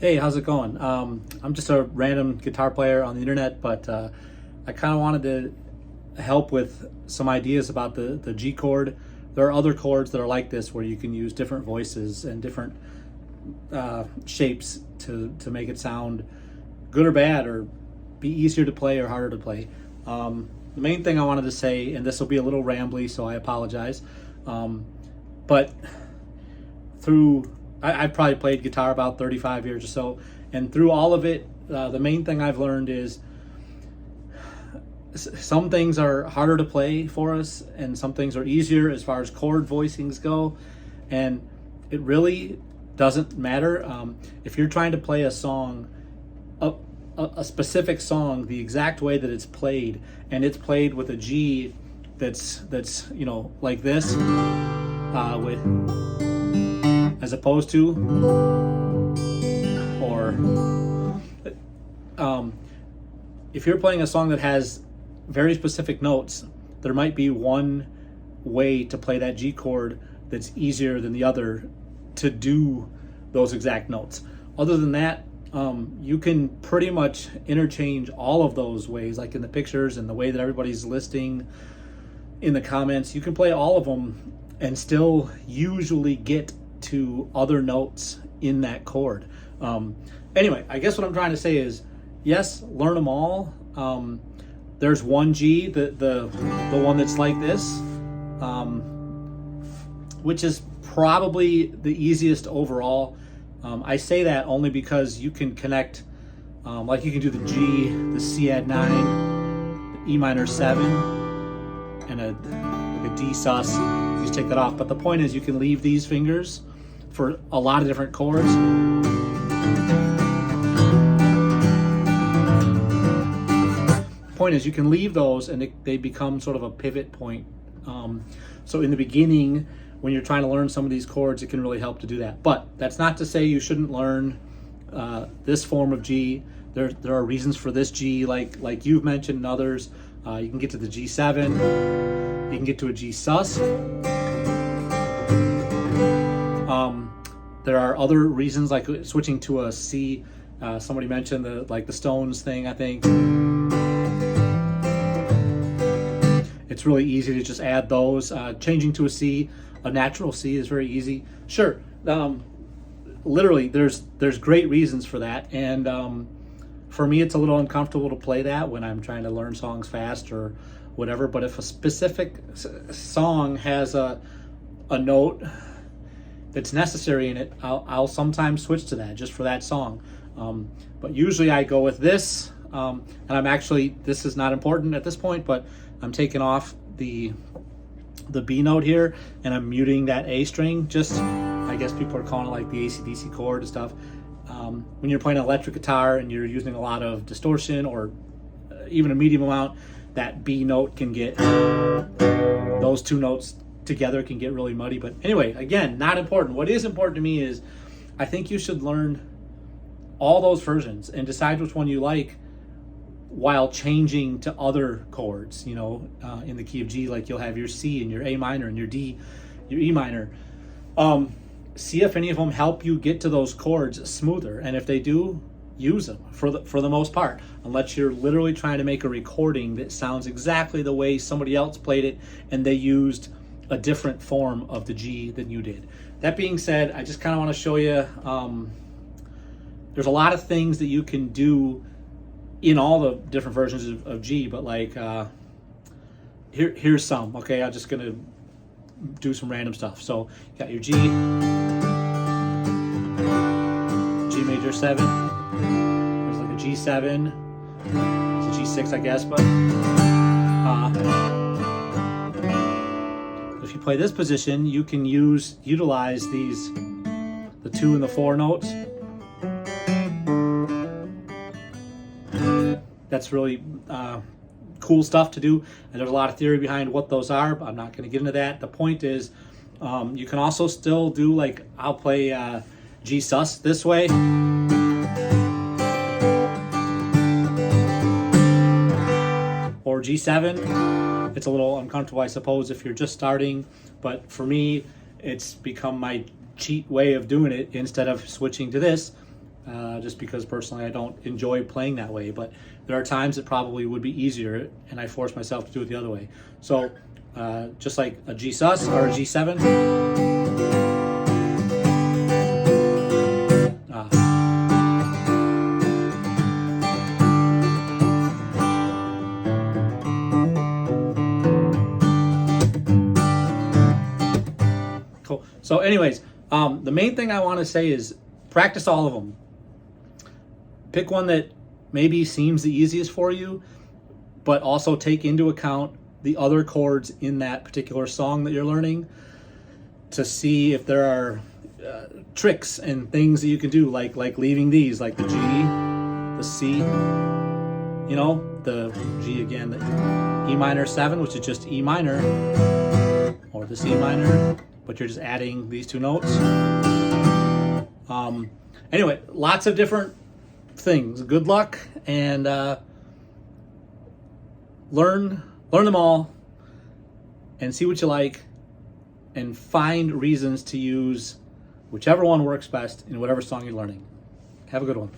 Hey, how's it going? I'm just a random guitar player on the internet, but I kind of wanted to help with some ideas about the G chord. There are other chords that are like this where you can use different voices and different shapes to make it sound good or bad, or be easier to play or harder to play. The main thing I wanted to say, and this will be a little rambly, so I apologize, but I've probably played guitar about 35 years or so, and through all of it, the main thing I've learned is some things are harder to play for us, and some things are easier as far as chord voicings go, and it really doesn't matter. If you're trying to play a song, a specific song, the exact way that it's played, and it's played with a G that's like this, with as opposed to, or if you're playing a song that has very specific notes, there might be one way to play that G chord that's easier than the other to do those exact notes. Other than that, you can pretty much interchange all of those ways, like in the pictures and the way that everybody's listing in the comments. You can play all of them and still usually get to other notes in that chord. Anyway, I guess what I'm trying to say is, yes, learn them all. There's one G, the one that's like this, which is probably the easiest overall. I say that only because you can connect, like you can do the G, the C add 9, the E minor 7, and like a D sus. You just take that off. But the point is, you can leave these fingers for a lot of different chords. The point is, you can leave those and they become sort of a pivot point. So in the beginning, when you're trying to learn some of these chords, it can really help to do that. But that's not to say you shouldn't learn this form of G. There are reasons for this G, like you've mentioned, and others. You can get to the G7. You can get to a G sus. There are other reasons, like switching to a C. Somebody mentioned the Stones thing, I think. It's really easy to just add those. Changing to a C, a natural C, is very easy. Sure, literally, there's great reasons for that, and for me, it's a little uncomfortable to play that when I'm trying to learn songs fast or whatever. But if a specific song has a note that's necessary in it, I'll sometimes switch to that just for that song. But usually I go with this, and I'm actually, this is not important at this point, but I'm taking off the B note here, and I'm muting that A string. Just, I guess people are calling it like the AC/DC chord and stuff. When you're playing an electric guitar and you're using a lot of distortion, or even a medium amount, that B note can get, those two notes together can get really muddy. But anyway, again, not important. What is important to me is, I think you should learn all those versions and decide which one you like while changing to other chords, in the key of G. Like you'll have your C and your A minor and your D, your E minor. See if any of them help you get to those chords smoother, and if they do, use them for the most part, unless you're literally trying to make a recording that sounds exactly the way somebody else played it and they used a different form of the G than you did. That being said, I just kind of want to show you, there's a lot of things that you can do in all the different versions of G, but like, here's some, okay? I'm just gonna do some random stuff. So you got your G major 7, there's like a G7, it's a G6, I guess, but if you play this position, you can utilize the 2 and the 4 notes. That's really cool stuff to do, and there's a lot of theory behind what those are, but I'm not going to get into that. The point is, you can also still do, like, I'll play G sus this way, or G7. It's a little uncomfortable, I suppose, if you're just starting, but for me, it's become my cheat way of doing it. Instead of switching to this, just because personally I don't enjoy playing that way. But there are times it probably would be easier, and I force myself to do it the other way. So just like a G sus or a G7. Cool. So anyways, the main thing I want to say is practice all of them. Pick one that maybe seems the easiest for you, but also take into account the other chords in that particular song that you're learning to see if there are tricks and things that you can do, like leaving these, like the G, the C, you know, the G again, the E minor 7, which is just E minor, or the C minor, but you're just adding these two notes. Anyway, lots of different things. Good luck, and learn them all and see what you like, and find reasons to use whichever one works best in whatever song you're learning. Have a good one.